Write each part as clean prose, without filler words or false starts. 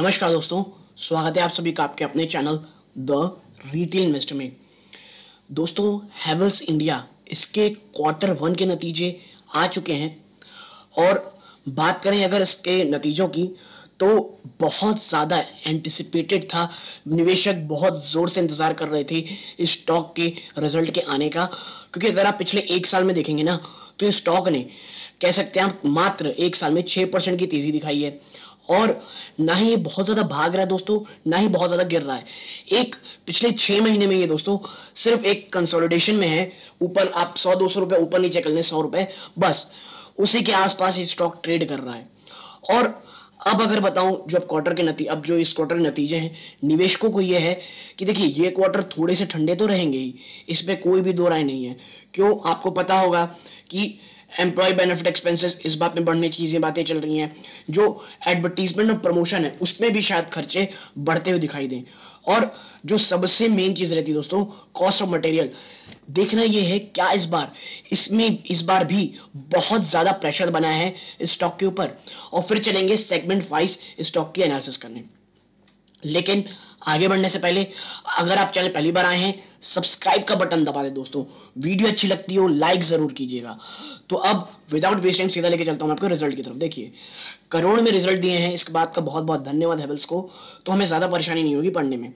नमस्कार दोस्तों, स्वागत है आप सभी का आपके अपने चैनल द रिटेल इन्वेस्टर में। दोस्तों, हैवेल्स इंडिया इसके क्वार्टर वन के नतीजे आ चुके हैं और बात करें अगर इसके नतीजों की तो बहुत ज़्यादा एंटिसिपेटेड था। निवेशक बहुत ज़ोर से इंतज़ार कर रहे थे इस स्टॉक के रिजल्ट के आने का, क्योंकि अगर आप पिछले एक साल में देखेंगे ना तो इस स्टॉक ने कह सकते हैं आप मात्र एक साल में 6% की तेज़ी दिखाई है और ना ही ये बहुत ज्यादा भाग रहा है दोस्तों, ना ही बहुत ज्यादा गिर रहा है। एक पिछले 6 महीने में ये दोस्तों सिर्फ एक कंसोलिडेशन में है। ऊपर आप 100-200 रुपए ऊपर नीचे कर लें, 100 रुपए बस उसी के आसपास ये स्टॉक ट्रेड कर रहा है। और अब अगर बताऊं जो अब जो इस क्वार्टर के नतीजे हैं, निवेशकों को ये है कि देखिए ये क्वार्टर थोड़े से ठंडे तो रहेंगे ही, इसमें कोई भी दो राय नहीं है। क्यों, आपको पता होगा कि एम्प्लॉय बेनिफिट एक्सपेंसेस इस बात में बढ़ने की बातें चल रही हैं, जो एडवर्टीजमेंट और प्रमोशन है उसमें भी शायद खर्चे बढ़ते हुए दिखाई दें। और जो सबसे मेन चीज रहती है दोस्तों, कॉस्ट ऑफ मटेरियल, देखना यह है क्या इस बार भी बहुत ज्यादा प्रेशर बना है इस स्टॉक के ऊपर। और फिर चलेंगे सेगमेंट वाइज स्टॉक की एनालिसिस करने। लेकिन आगे बढ़ने से पहले अगर आप चैनल पहली बार आए हैं, सब्सक्राइब का बटन दबा दे दोस्तों। वीडियो अच्छी लगती हो लाइक जरूर कीजिएगा। तो अब विदाउट वेस्ट टाइम सीधा लेके चलता हूं आपको रिजल्ट की तरफ। देखिए करोड़ में रिजल्ट दिए हैं, इसके बात का बहुत बहुत धन्यवाद हैवेल्स को। तो हमें ज्यादा परेशानी नहीं होगी पढ़ने में।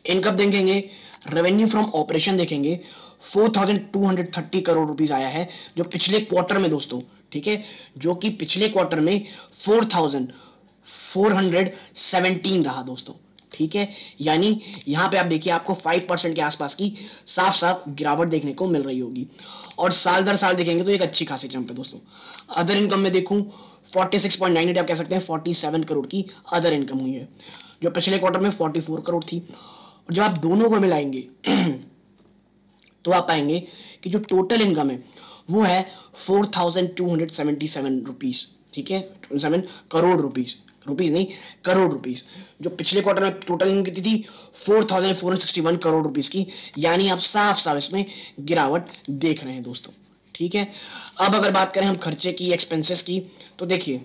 इनकम देखेंगे, रेवेन्यू फ्रॉम ऑपरेशन देखेंगे, 4230 करोड़ रुपीस आया है जो पिछले क्वार्टर में दोस्तों, ठीक है, जो कि पिछले क्वार्टर में 4417 रहा दोस्तों, ठीक है। यानी यहां पे आप देखिए आपको 5% के आसपास की साफ साफ गिरावट देखने को मिल रही होगी। और साल दर साल देखेंगे तो एक अच्छी खासी जंप है दोस्तों। अदर इनकम में देखूं 46.98 आप कह सकते हैं 47 करोड़ की अदर इनकम हुई है, जो पिछले क्वार्टर में 44 करोड़ थी। और जब आप दोनों को मिलाएंगे तो आप पाएंगे कि जो टोटल इनकम है वो है 4277 रुपीज, ठीक है, 7 करोड़ रुपीज, रुपीज नहीं करोड़ रुपीज। जो पिछले क्वार्टर में टोटल इनकम कितनी थी 4461 करोड़ रुपीज की। यानी आप साफ साफ इसमें गिरावट देख रहे हैं दोस्तों, ठीक है। अब अगर बात करें हम खर्चे की, एक्सपेंसेस की, तो देखिए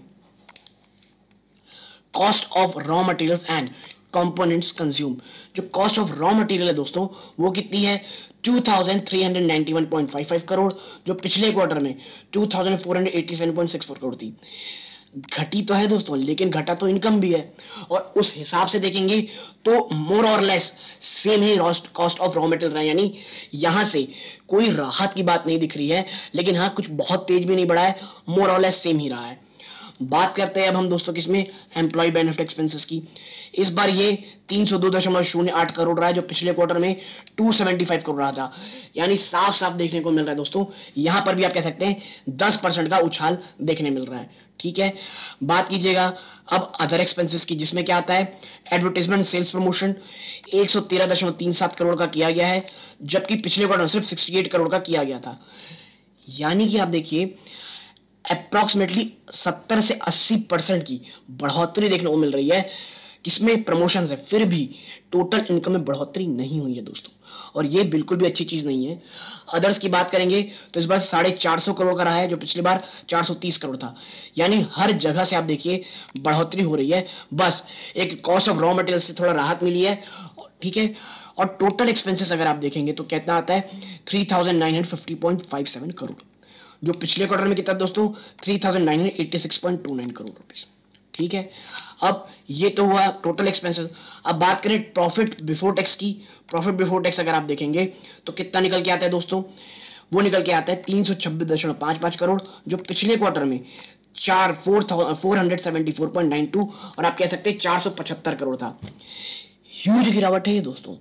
cost of raw materials and components consume, जो कॉस्ट ऑफ रॉ मटेरियल है दोस्तों वो कितनी है 2391.55 करोड़, जो पिछले क्वार्टर में 2487.64 करोड़ थी। घटी तो है दोस्तों, लेकिन घटा तो इनकम भी है। और उस हिसाब से देखेंगे तो मोर और less same he cost of raw material रहा है। यानी यहां से कोई राहत की बात नहीं दिख रही है, लेकिन हाँ कुछ बहुत तेज भी नहीं बढ़ा है, मोर और लेस सेम ही रहा है। बात करते हैं अब हम दोस्तों किसमें, एम्प्लॉय बेनिफिट एक्सपेंसेस की। इस बार ये 302.08 करोड़ रहा है, जो पिछले क्वार्टर में 275 करोड़ रहा था। यानी साफ साफ देखने को मिल रहा है दोस्तों, यहां पर भी आप कह सकते हैं 10% का उछाल देखने मिल रहा है, ठीक है। बात कीजिएगा अब अदर एक्सपेंसेस की, जिसमें क्या आता है एडवर्टाइजमेंट सेल्स प्रमोशन 113.37 करोड़ का किया गया है, जबकि पिछले क्वार्टर में सिर्फ 68 करोड़ का किया गया था। यानी कि आप देखिए अप्रॉक्सीमेटली 70 से 80% की बढ़ोतरी देखने को मिल रही है किसमें, प्रमोशन है। फिर भी टोटल इनकम में बढ़ोतरी नहीं हुई है दोस्तों, और ये बिल्कुल भी अच्छी चीज नहीं है। अदर्स की बात करेंगे तो इस बार 450 करोड़ का रहा है, जो पिछली बार 430 करोड़ था। यानी हर जगह से आप देखिए बढ़ोतरी हो रही है, बस एक कॉस्ट ऑफ रॉ मटेरियल से थोड़ा राहत मिली है, ठीक है। और टोटल एक्सपेंसेस अगर आप देखेंगे तो कितना आता है 3950.57 करोड़, जो पिछले क्वार्टर में कितना दोस्तों 3986.29 करोड़ रुपीस, ठीक है। अब ये तो हुआ टोटल एक्सपेंसेस। अब बात करें प्रॉफिट बिफोर टैक्स की। प्रॉफिट बिफोर टैक्स अगर आप देखेंगे तो कितना निकल के आता है दोस्तों, वो निकल के आता है 326.55 करोड़, जो पिछले क्वार्टर में 474.92 और आप कह सकते हैं 475 करोड़ था। ह्यूज गिरावट है ये दोस्तों,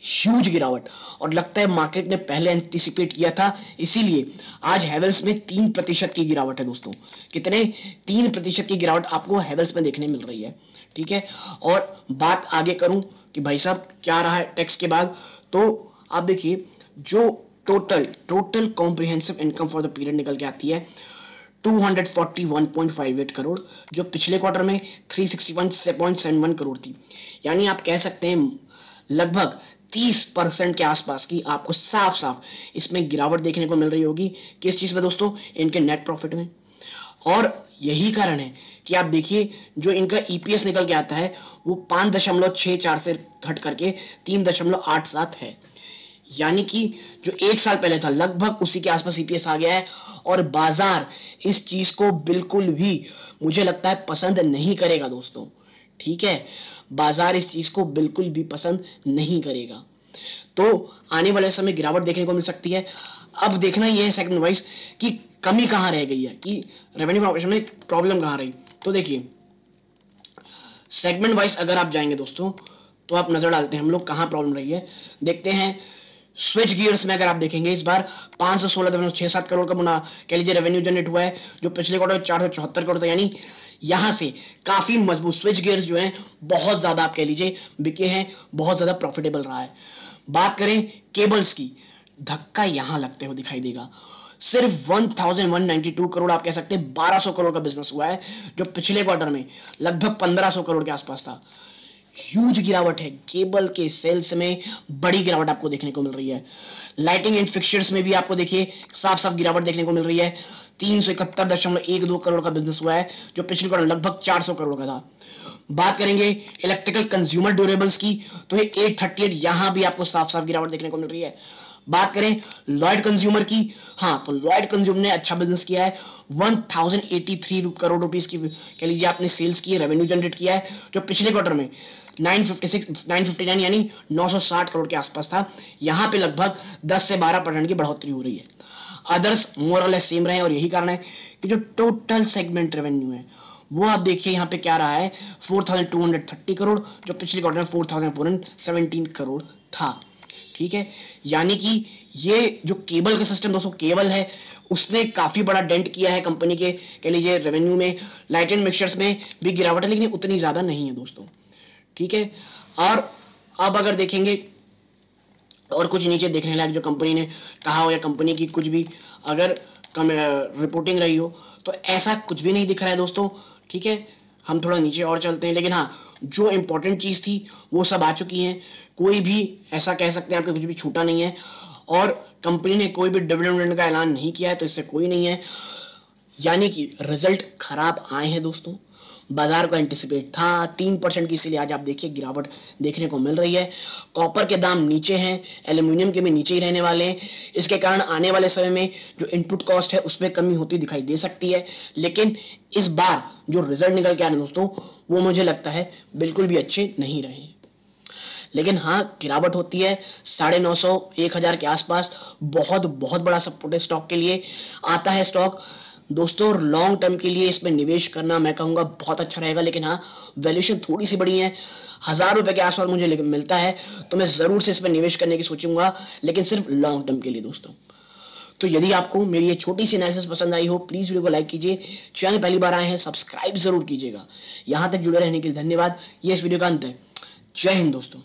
ह्यूज गिरावट। और लगता है मार्केट ने पहले एंटिसिपेट किया था, इसीलिए आज हैवेल्स में 3% की गिरावट है दोस्तों। कितने 3% की गिरावट आपको हैवेल्स में देखने मिल रही है, ठीक है। और बात आगे करूं कि भाई साहब क्या रहा है टैक्स के बाद, तो आप देखिए जो total comprehensive income for the period निकल के आती है 241.58 करोड़, जो पिछले क्वार्टर में 361.71 करोड़ थी। यानी आप कह सकते हैं लगभग 30% के आसपास की आपको साफ साफ इसमें गिरावट देखने को मिल रही होगी। किस चीज में दोस्तों, इनके नेट प्रॉफिट में। और यही कारण है कि आप देखिए जो इनका ईपीएस निकल के आता है वो 5.64 से घट करके 3.87 है, यानी कि जो एक साल पहले था लगभग उसी के आसपास ईपीएस आ गया है। और बाजार इस चीज को बिल्कुल भी मुझे लगता है पसंद नहीं करेगा दोस्तों, ठीक है, बाजार इस चीज को बिल्कुल भी पसंद नहीं करेगा। तो आने वाले समय गिरावट देखने को मिल सकती है। अब देखना यह है सेगमेंट वाइज कि कमी कहां रह गई है, कि रेवेन्यू ऑपरेशन में प्रॉब्लम कहां रही। तो देखिए सेगमेंट वाइज अगर आप जाएंगे दोस्तों तो आप नजर डालते हैं हम लोग कहां प्रॉब्लम रही है। देखते हैं स्विच गियर्स में अगर आप देखेंगे इस बार 516.67 करोड़ का मुना कह लीजिए रेवेन्यू जनरेट हुआ है, जो पिछले क्वार्टर 474 करोड़ था, यानी यहां से काफी मजबूत स्विच गियर्स जो हैं बहुत ज्यादा आप कह लीजिए बिके हैं, बहुत ज्यादा प्रॉफिटेबल रहा है। बात करें केबल्स की, धक्का यहां लगते हुए दिखाई देगा। सिर्फ 1192 करोड़ आप कह सकते हैं 1200 करोड़ का बिजनेस हुआ है, जो पिछले क्वार्टर में लगभग 1500 करोड़ के आसपास था। ह्यूज गिरावट है केबल के सेल्स में, बड़ी गिरावट आपको देखने को मिल रही है। लाइटिंग एंड फिक्सचर्स में भी आपको देखिए साफ साफ गिरावट देखने को मिल रही है। 371.12 करोड़ का बिजनेस हुआ है, जो पिछले क्वार्टर लगभग 400 करोड़ का था। बात करेंगे इलेक्ट्रिकल कंज्यूमर ड्यूरेबल्स की, तो ये 838, यहां भी आपको साफ साफ गिरावट देखने को मिल रही है। बात करें लॉयड कंज्यूमर की, हाँ तो लॉयड कंज्यूमर ने अच्छा बिजनेस किया है, 1083 करोड़ रुपीस की कह लीजिए आपने सेल्स की, रेवेन्यू जनरेट किया है, जो पिछले क्वार्टर में 959 यानी 960 करोड़ के आसपास था। यहां पे लगभग 10 से 12% की बढ़ोतरी हो रही है। अदर्स मोर और लेस सेम रहे, और यही कारण है कि जो टोटल सेगमेंट रेवेन्यू है वो आप देखिए यहाँ पे क्या रहा है, 4230 करोड़, जो पिछले क्वार्टर में 4417 करोड़ था, ठीक है। यानी कि ये जो केबल का सिस्टम दोस्तों केबल है उसने काफी बड़ा डेंट किया है कंपनी के कह लीजिए रेवेन्यू में। लाइट एंड मिक्सचर्स में भी गिरावट है, लेकिन उतनी ज्यादा नहीं है दोस्तों, ठीक है। और अब अगर देखेंगे और कुछ नीचे देखने लायक जो कंपनी ने कहा हो या कंपनी की कुछ भी अगर रिपोर्टिंग रही हो, तो ऐसा कुछ भी नहीं दिख रहा है दोस्तों, ठीक है। हम थोड़ा नीचे और चलते हैं, लेकिन हाँ जो इंपॉर्टेंट चीज थी वो सब आ चुकी है। कोई भी ऐसा कह सकते हैं आपके कुछ भी छूटा नहीं है, और कंपनी ने कोई भी डिविडेंड का ऐलान नहीं किया है, तो इससे कोई नहीं है। यानी कि रिजल्ट खराब आए हैं दोस्तों, बाजार को एंटिसिपेट था 3% की, इसीलिए आज आप देखिए गिरावट देखने को मिल रही है। कॉपर के दाम नीचे हैं, एल्यूमिनियम के भी नीचे ही रहने वाले हैं। इसके कारण आने वाले समय में जो इनपुट कॉस्ट है उसमें कमी होती दिखाई दे सकती है, लेकिन इस बार जो रिजल्ट निकल के आ रहे हैं दोस्तों वो मुझे लगता है बिल्कुल भी अच्छे नहीं रहे। लेकिन हाँ गिरावट होती है 950 1000 के आसपास, बहुत बहुत बड़ा सपोर्ट है स्टॉक के लिए। आता है स्टॉक दोस्तों लॉन्ग टर्म के लिए इसमें निवेश करना मैं कहूंगा बहुत अच्छा रहेगा, लेकिन हाँ वैल्यूएशन थोड़ी सी बड़ी है, 1000 रुपए के आसपास मुझे मिलता है तो मैं जरूर से इसमें निवेश करने की सोचूंगा, लेकिन सिर्फ लॉन्ग टर्म के लिए दोस्तों। तो यदि आपको मेरी ये छोटी सी एनालिसिस पसंद आई हो प्लीज वीडियो को लाइक कीजिए, चैनल पहली बार आए हैं सब्सक्राइब जरूर कीजिएगा। यहां तक जुड़े रहने के लिए धन्यवाद। ये इस वीडियो का अंत है। जय हिंद दोस्तों।